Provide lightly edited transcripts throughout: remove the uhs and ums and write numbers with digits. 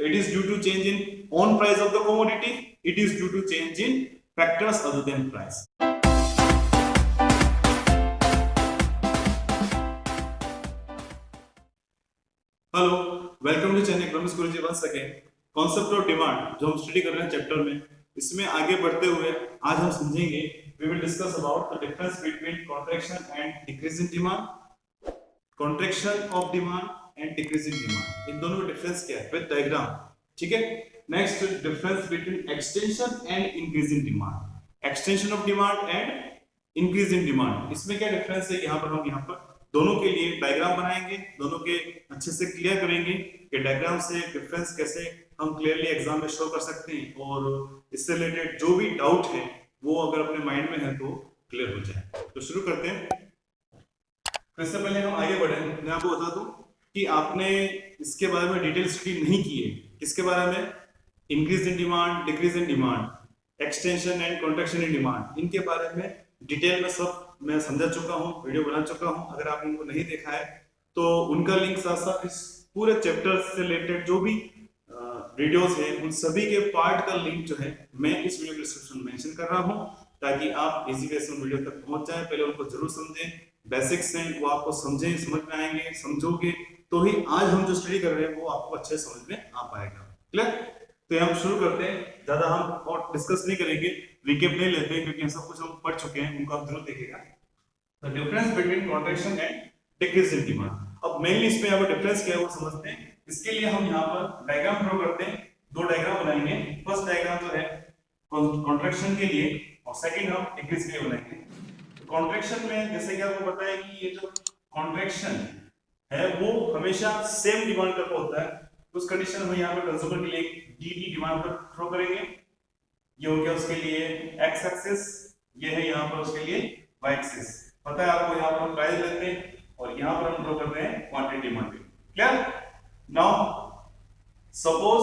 It is due to change in on price of the commodity. It is due to change in factors other than price. Hello, welcome to channel economics Guruji once again. Concept of demand जो हम study कर रहे हैं chapter में, इसमें आगे बढ़ते हुए आज हम समझेंगे, we will discuss about the difference between contraction and decrease in demand, contraction of demand and decrease in demand. इन दोनों में डिफरेंस क्या है विद डायग्राम, ठीक है। Next, difference between extension and increase in demand, extension of demand and increase in demand, इसमें क्या difference है। हम यहाँ पर दोनों के लिए डायग्राम बनाएंगे, दोनों के अच्छे से क्लियर करेंगे कि डायग्राम से डिफरेंस कैसे हम क्लियरली एग्जाम में शो कर सकते हैं, और इससे रिलेटेड जो भी डाउट है वो अगर अपने माइंड में है तो क्लियर हो जाए। तो शुरू करते हैं। तो इससे पहले हम आगे बढ़े, मैं आपको बता दूं कि आपने इसके बारे में डिटेल स्टडी नहीं की है। किसके बारे में? Increase in demand, decrease in demand, extension and contraction in demand, इनके बारे में डिटेल में सब मैं समझा चुका हूँ, वीडियो बना चुका हूँ। अगर आपने उनको नहीं देखा है तो उनका लिंक साथ साथ इस पूरे चैप्टर से रिलेटेड जो भी वीडियोस हैं उन सभी के पार्ट का लिंक जो है मैं इस वीडियो डिस्क्रिप्शन में मेंशन कर रहा हूँ, ताकि आप इजी वे से उन वीडियो तक पहुंच जाए। पहले उनको जरूर समझें, बेसिक्स हैं वो आपको समझें, समझ में आएंगे, समझोगे तो ही आज हम जो स्टडी कर रहे हैं वो आपको अच्छे समझ में आ पाएगा। क्लियर? तो हम शुरू करते हैं। ज्यादा हम और डिस्कस नहीं करेंगे, रिकेप नहीं लेते हैं, क्योंकि सब कुछ हम पढ़ चुके हैं, उनको आप जरूर देखिएगा। The difference between contraction and decrease in demand. अब मेनली इसमें यहाँ पर डिफरेंस क्या है वो समझते हैं। इसके लिए हम यहाँ पर डायग्राम ड्रॉ करते हैं, दो डायग्राम बनाएंगे। फर्स्ट डायग्राम जो है कॉन्ट्रैक्शन के लिए और सेकंड हम डिक्रीज के लिए बनाएंगे। कॉन्ट्रैक्शन में जैसे कि आपको पता है कि ये जो कॉन्ट्रैक्शन है वो हमेशा सेम डिमांड का होता है। उस कंडीशन में यहाँ पर कंज्यूमर के लिए डी डिमांड पर थ्रो करेंगे। ये हो गया उसके लिए एक्स एक्सिस, ये है यहाँ पर उसके लिए वाई एक्सिस। पता है आपको, यहाँ पर हम प्राइस लेते हैं और यहाँ पर हम ड्रॉ करते हैं quantity demand. Clear? Now suppose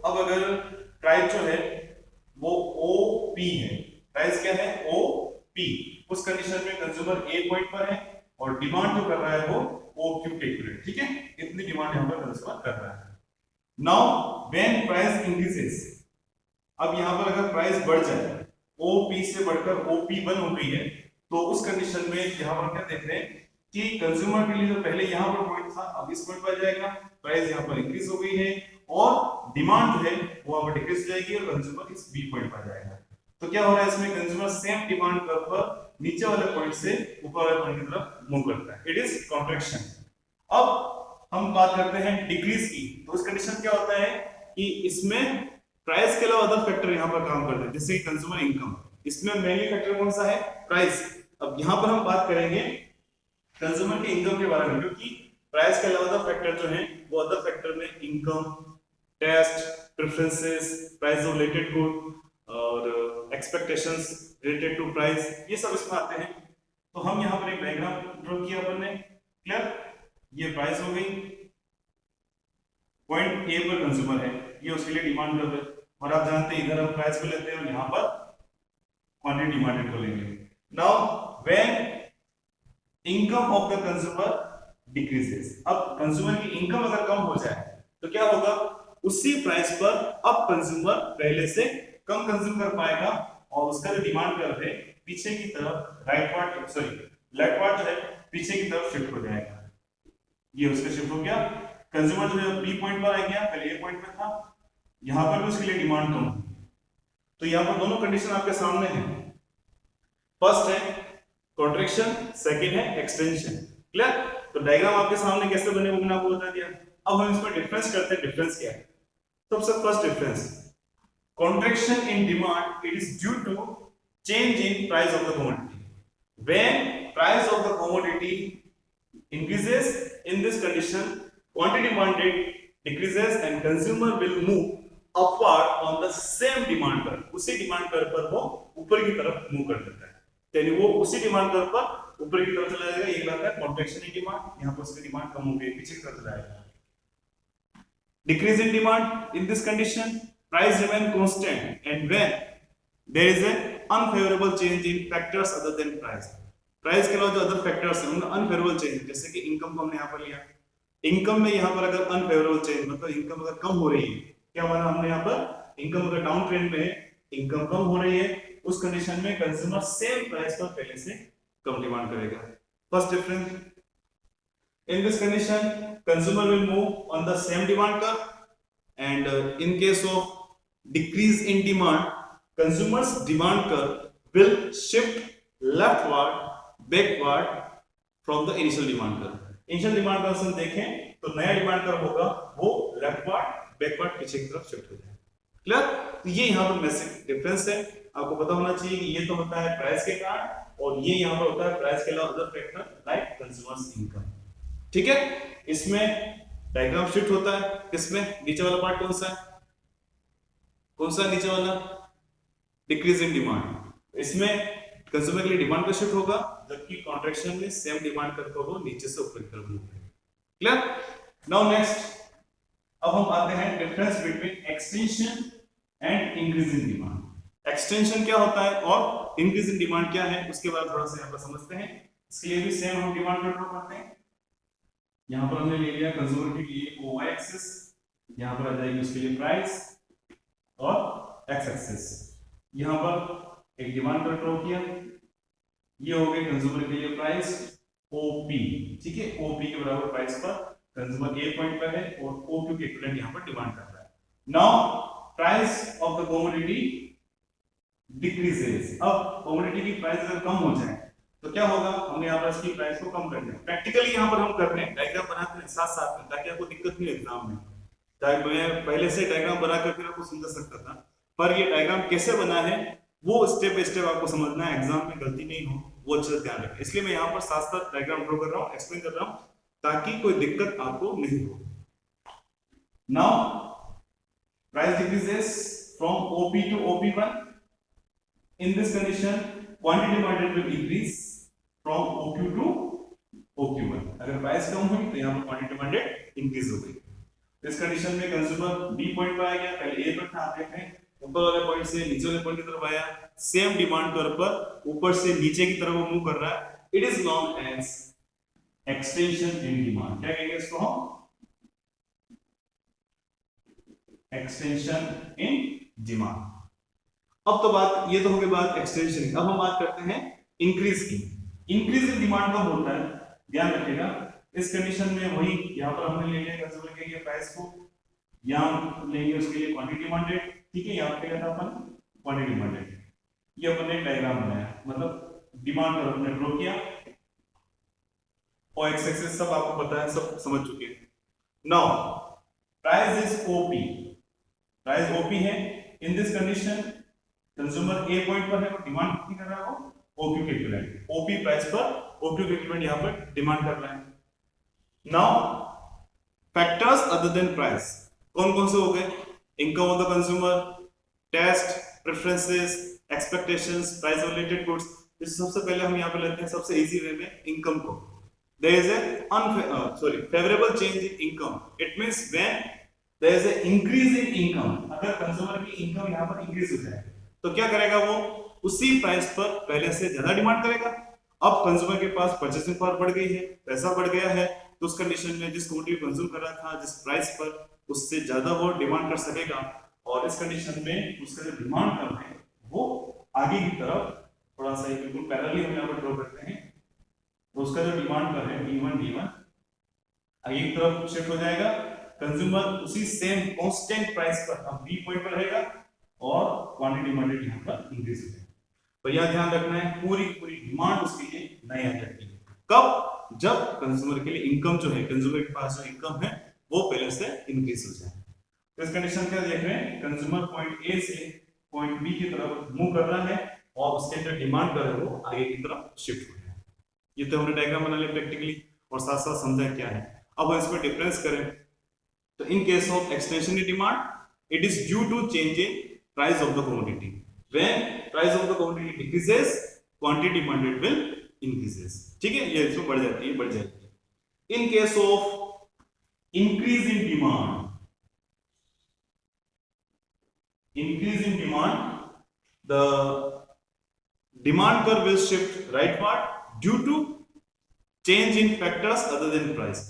अब अगर प्राइस जो है वो OP है, प्राइस क्या है? OP। उस कंडीशन में कंज्यूमर A पॉइंट पर है और डिमांड जो कर रहा है वो OQ टेक रेट, ठीक है। इतनी डिमांड यहाँ पर कंज्यूमर कर रहा है। नाउ व्हेन प्राइस इंक्रीजेस, अब यहाँ पर अगर प्राइस बढ़ जाए, OP से बढ़कर OP1 हो गई है, तो उस कंडीशन में यहाँ पर क्या देख रहे हैं कि कंज्यूमर के लिए जो पहले यहाँ पर पॉइंट था अब इस पॉइंट पर जाएगा, प्राइस यहाँ पर इंक्रीज हो गई है और डिमांड जो है वो यहाँ पर डिक्रीज हो जाएगी और कंज्यूमर इस B पॉइंट पर जाएगा। तो क्या हो रहा है इसमें? कंज्यूमर सेम डिमांड कर्व पर नीचे वाले पॉइंट से ऊपर वाले पॉइंट की तरफ मूव करता है। It is contraction. अब हम बात करते हैं डिक्रीज की। तो उस कंडीशन क्या होता है कि इसमें प्राइस के अलावा अदर फैक्टर यहाँ पर काम करते हैं, जैसे कि कंज्यूमर इनकम। इसमें मेनली फैक्टर कौन सा है? प्राइस। अब यहाँ पर हम बात करेंगे कंज्यूमर के इनकम के बारे में, क्योंकि प्राइस के अलावा अदर फैक्टर जो हैं वो अदर फैक्टर में income, taste, preferences, price of related good और एक्सपेक्टेशंस रिलेटेड टू प्राइस, ये सब इसमें आते हैं। तो हम यहाँ पर एक डायग्राम ड्रॉ किया अपन ने। क्लियर? ये प्राइस हो गई, पॉइंट A पर कंज्यूमर है, ये उसके लिए डिमांड कर रहे हैं, और आप जानते हैं इधर हम प्राइस को लेते हैं और यहाँ पर क्वांटिटी डिमांडेड को लेंगे। Now when income of the consumer decreases, अब कंज्यूमर की इनकम अगर कम हो जाए तो क्या होगा? उसी प्राइस पर अब कंज्यूमर पहले से कम कंज्यूम कर पाएगा और उसका जो डिमांड कर है पीछे की तरफ लेफ्ट पार्ट जो है पीछे की तरफ शिफ्ट हो जाएगा। ये उसका शिफ्ट हो गया। कंज्यूमर जो है B पॉइंट पर आ गया, पहले A पॉइंट पे था, यहां पर भी उसके लिए डिमांड कम। तो यहां पर दोनों कंडीशन आपके सामने है। फर्स्ट है कॉन्ट्रैक्शन, सेकंड है एक्सटेंशन। क्लियर? तो डायग्राम आपके सामने कैसे बने वो मैंने आपको बता दिया। अब हम इसमें डिफरेंस करते हैं। डिफरेंस क्या है? सबसे first difference, contraction in demand, it is due to change in price of the commodity. When price of the commodity increases, in this condition quantity demanded decreases and consumer will move upward on the same demand curve। उसी demand curve पर वो ऊपर की तरफ move कर देता है, यानी वो उसी डिमांड कर्व पर ऊपर की तरफ चला जाएगा। ये कहलाता है कॉन्ट्रैक्शन इन डिमांड। यहाँ पर उसकी डिमांड कम हो गई, पीछे की तरफ चला जाएगा। Decrease in demand, in this condition price remain constant and when there is an unfavorable change in factors other than price। Price के अलावा जो अदर फैक्टर्स हैं उनमें अनफेवरेबल चेंज, जैसे कि इनकम को हमने यहाँ पर लिया, इनकम में यहाँ पर अगर अनफेवरेबल चेंज मतलब इनकम अगर कम हो रही है क्या माना हमने यहाँ पर, इनकम अगर डाउन ट्रेंड में है, इनकम कम हो रही है, उस कंडीशन में कंज्यूमर सेम प्राइस पर पहले से कम डिमांड करेगा। First difference, in this condition consumer will move on the same demand curve, and in case of decrease in demand, consumers demand curve will shift leftward backward from the initial demand curve. initial demand curve से देखें तो नया demand curve होगा वो leftward backward पीछे की तरफ shift हो जाएगा। क्लियर? तो ये यहाँ पर बेसिक डिफरेंस है, आपको पता होना चाहिए कि ये तो होता है प्राइस के कारण और ये यहाँ पर होता है प्राइस के अलावा other factor like consumers income. ठीक है, इसमें डायग्राम शिफ्ट होता है, किसमें, नीचे वाला पार्ट कौन सा है, कौन सा नीचे वाला, डिक्रीज इन डिमांड, इसमें कंज्यूमर के लिए डिमांड का शिफ्ट होगा, जबकि कॉन्ट्रैक्शन में सेम डिमांड कर्व को नीचे से ऊपर की तरफ मूव करेगा। क्लियर? नाउ नेक्स्ट, अब हम आते हैं difference between extension and increase in demand. Extension क्या होता है और इंक्रीज इन डिमांड क्या है, उसके बाद थोड़ा सा यहाँ पर समझते हैं। इसके लिए भी सेम हम डिमांड ड्रॉ करते हैं। यहाँ पर हमने ले लिया कंज्यूमर के लिए OY एक्सिस, यहाँ पर आ जाएगी उसके लिए प्राइस, और X एक्सिस यहाँ पर एक डिमांड पर ड्रॉ किया, ये हो गए कंज्यूमर के लिए प्राइस OP। ठीक है, OP के बराबर प्राइस पर कंज्यूमर A पॉइंट पर है और OQ के इक्विवेलेंट यहाँ पर डिमांड कर रहा है। Now price of the commodity decreases, अब कमोडिटी की प्राइस अगर कम हो जाए तो क्या होगा, हमने यहाँ पर इसकी प्राइस को कम कर दिया। प्रैक्टिकली यहाँ पर हम कर रहे हैं, डायग्राम बनाते हैं साथ साथ में ताकि आपको दिक्कत नहीं एग्जाम में। चाहे मैं पहले से डायग्राम बना कर फिर आपको समझा सकता था, पर ये डायग्राम कैसे बना है वो स्टेप बाय स्टेप आपको समझना है, एग्जाम में गलती नहीं हो वो अच्छे से ध्यान रखें। इसलिए मैं यहाँ पर साथ साथ डायग्राम ड्रॉ कर रहा हूँ, एक्सप्लेन कर रहा हूँ ताकि कोई दिक्कत आपको नहीं हो। Now price decreases from OP to OP1। In this condition, quantity demanded will increase from OQ to OQ1। अगर प्राइस कम हुई तो यहाँ पर क्वांटिटी डिमांडेड इंक्रीज हो गई। इस कंडीशन में कंज्यूमर B पॉइंट पर आ गया, पहले A पर था, आप देख रहे हैं ऊपर वाले पॉइंट से नीचे वाले पॉइंट की तरफ आया, सेम डिमांड कर्व पर ऊपर से नीचे की तरफ वो मूव कर रहा है। It is known as extension in demand. क्या कहेंगे इसको हम, एक्सटेंशन इन डिमांड। अब तो बात, ये तो हो गई बात एक्सटेंशन की। अब हम बात करते हैं इंक्रीज की। इंक्रीज इन डिमांड कब होता है, ध्यान रखिएगा। इस कंडीशन में वही यहाँ पर हमने ले लिया कंज्यूमर के लिए प्राइस को, यहाँ लेंगे उसके लिए क्वांटिटी डिमांडेड। ठीक है, यहाँ पे क्या था अपन, क्वांटिटी डिमांडेड। ये अपन ने एक डायग्राम बनाया, मतलब डिमांड कर्व हमने ड्रॉ किया और एक्स एक्सिस सब आपको पता है, सब समझ चुके हैं। Now price is OP, price OP है। इन this condition consumer A point पर है और डिमांड कितनी कर रहा है वो, OQ के इक्विवेलेंट। OP प्राइस पर OQ के इक्विवेलेंट यहाँ पर डिमांड कर रहा है। Now factors other than price कौन कौन से हो गए, income of the consumer, taste, preferences, expectations, price related goods. इस सबसे पहले हम यहाँ पे लेते हैं सबसे इजी वे में इनकम को। There is a favourable change in income, it means when there is a increase in income. अगर कंज्यूमर की इनकम यहाँ पर इंक्रीज हो जाए तो क्या करेगा, वो उसी प्राइस पर पहले से ज्यादा डिमांड करेगा। अब कंज्यूमर के पास परचेसिंग पावर बढ़ गई है, पैसा बढ़ गया है, तो उस कंडीशन में जिस कमोडिटी कंज्यूम कर रहा था जिस प्राइस पर, उससे ज्यादा वो डिमांड कर सकेगा। और इस कंडीशन में उसका जो डिमांड कर्व है वो आगे की तरफ थोड़ा सा बिल्कुल पैरेलली हम यहाँ पर ड्रॉ करते हैं, तो उसका जो डिमांड कर्व है D1 आगे की तरफ शिफ्ट हो जाएगा। कंज्यूमर उसी सेम कांस्टेंट प्राइस पर अब B पॉइंट पर रहेगा और क्वांटिटी डिमांडेड यहाँ पर इंक्रीज हो जाएगी। पर यह ध्यान रखना है पूरी डिमांड उसके लिए नई आ जाएगी। कब, जब कंज्यूमर के लिए इनकम जो है, कंज्यूमर के पास जो इनकम है वो पहले से इंक्रीज हो जाए। तो इस कंडीशन क्या देख रहे हैं, कंज्यूमर पॉइंट A से पॉइंट B की तरफ मूव कर रहा है और उसके जो डिमांड कर रहा है वो आगे की तरफ शिफ्ट हो रहा है। ये तो हमने डायग्राम बना लिया प्रैक्टिकली और साथ साथ समझा क्या है। अब हम इसमें डिफरेंस करें तो in case of extension in demand it is due to change in price of the commodity. When price of the commodity decreases, quantity demanded will increases. ठीक है, ये इसमें बढ़ जाती है। In case of increase in demand, the demand curve will shift rightward due to change in factors other than price.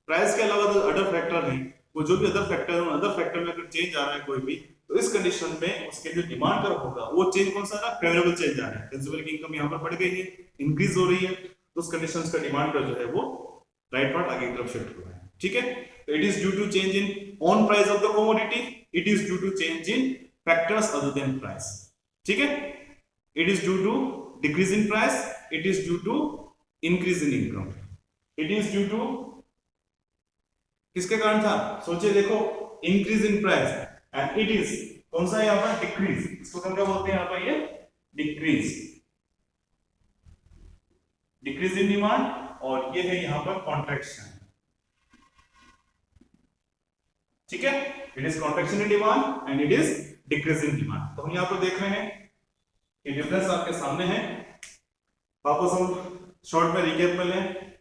Price के अलावा जो अदर फैक्टर हैं वो जो भी अदर फैक्टर है, अदर फैक्टर में अगर चेंज आ रहा है कोई भी, तो इस कंडीशन में उसके जो डिमांड कर्व होगा वो चेंज कौन सा आ रहा है, फेवरेबल चेंज आ रहा है। कंज्यूमर की इनकम यहाँ पर बढ़ गई है, इंक्रीज हो रही है, तो उस कंडीशन का डिमांड कर्व जो है वो राइट पार्ट आगे की तरफ शिफ्ट हो रहा है। ठीक है, तो it is due to change in on price of the commodity, it is due to change in factors other than price. ठीक है, it is due to decrease in price, it is due to increase in income, it is due to किसके कारण था, सोचिए देखो, increase in price, and it is कौन सा यहाँ पर, डिक्रीज, इसको क्या बोलते हैं यहाँ पर, ये डिक्रीज, डिक्रीज इन डिमांड, और ये है यहाँ पर कॉन्ट्रैक्शन। ठीक है, it is contraction in demand and it is decrease in demand. तो हम यहाँ पर देख रहे हैं कि डिफरेंस आपके सामने है। वापस हम शॉर्ट में रिकैप कर लें,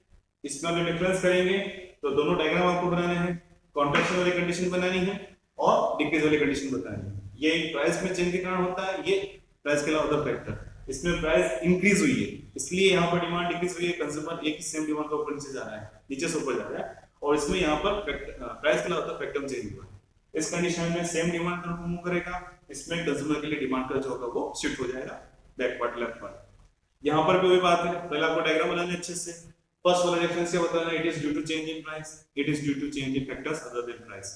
इसमें अगर डिफरेंस करेंगे तो दोनों डायग्राम आपको बनाने हैं, कॉन्ट्रैक्शन वाली कंडीशन बनानी है और डिक्रीज वाली कंडीशन बतानी है। ये प्राइस में चेंज के कारण होता है, ये प्राइस के अलावा अदर फैक्टर, इसमें प्राइस इंक्रीज हुई है इसलिए यहाँ पर डिमांड डिक्रीज हुई है, कंज्यूमर एक ही सेम डिमांड का ऊपर नीचे जा रहा है, नीचे से ऊपर जा रहा है, और इसमें यहाँ पर प्राइस के अलावा अदर फैक्टर चेंज हुआ है। इस कंडीशन में सेम डिमांड कर्व मूव करेगा, इसमें कंज्यूमर के लिए डिमांड कर्व जो होगा वो शिफ्ट हो जाएगा बैक पार्ट लेफ्ट पार्ट। यहाँ पर भी वही बात है, पहले आपको डायग्राम बनाने अच्छे से। फर्स्ट वाला डिफरेंस क्या बताना है, it is due to change in price, it is due to change in factors other than price.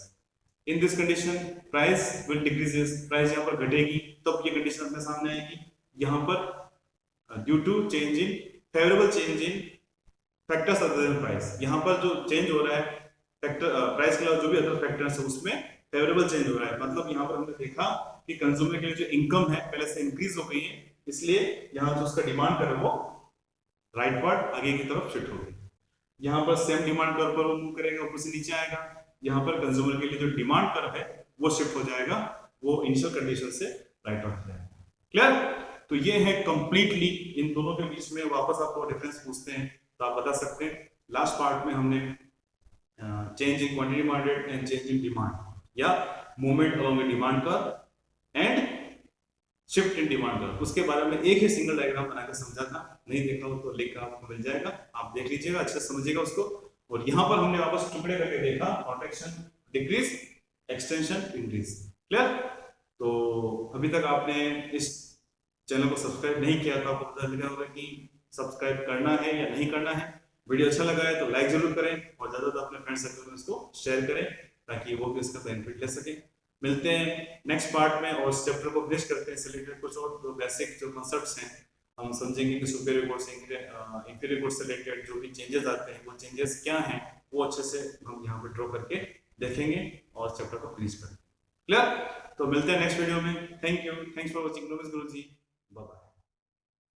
In this condition price will decreases, price यहाँ पर घटेगी, तब ये कंडीशन अपने सामने आएगी। यहाँ पर due to change in favourable change in factors other than price, यहाँ पर जो चेंज हो रहा है फैक्टर प्राइस के अलावा जो भी अदर फैक्टर्स है उसमें फेवरेबल चेंज हो रहा है। मतलब यहाँ पर हमने देखा कि कंज्यूमर के लिए जो इनकम है पहले से इंक्रीज हो गई है, इसलिए यहाँ जो उसका डिमांड कर वो राइट पार्ट आगे की तरफ शिफ्ट हो गई। यहाँ पर सेम डिमांड कर्व पर वो मूव करेगा, ऊपर से नीचे आएगा। यहाँ पर कंज्यूमर के लिए जो डिमांड कर्व है वो शिफ्ट हो जाएगा, वो इनिशियल कंडीशन से राइट ऑफ जाएगा। क्लियर? तो ये है कंप्लीटली इन दोनों के बीच में। वापस आपको डिफरेंस पूछते हैं तो आप बता सकते हैं। लास्ट पार्ट में हमने change in quantity demanded and change in demand या movement along the demand curve and shift in demand curve, उसके बारे में एक ही सिंगल डायग्राम बनाकर समझा था। नहीं देखा हो तो लिंक आपको मिल जाएगा, आप देख लीजिएगा, अच्छे से समझिएगा उसको। और यहाँ पर हमने वापस टुकड़े करके देखा, contraction, decrease, extension, increase. Clear? तो अभी तक आपने इस चैनल को सब्सक्राइब नहीं किया तो आपको पता लगा होगा कि सब्सक्राइब करना है या नहीं करना है। वीडियो अच्छा लगा है तो लाइक जरूर करें और ज्यादा अपने फ्रेंड सर्कल में इसको शेयर करें ताकि वो भी इसका बेनिफिट ले सके। मिलते हैं नेक्स्ट पार्ट में और इस चैप्टर को फिनिश करते हैं। इससे रिलेटेड कुछ और जो बेसिक जो कॉन्सेप्ट्स हैं हम समझेंगे कि सुपीरियर कोर्स से इंफीरियर कोर्स से रिलेटेड जो भी चेंजेस आते हैं वो चेंजेस क्या हैं, वो अच्छे से हम यहाँ पे ड्रॉ करके देखेंगे और चैप्टर को फिनिश करेंगे। क्लियर? तो मिलते हैं नेक्स्ट वीडियो में। Thank you, thanks for watching. नमस्कार गुरुजी, बाय बाय।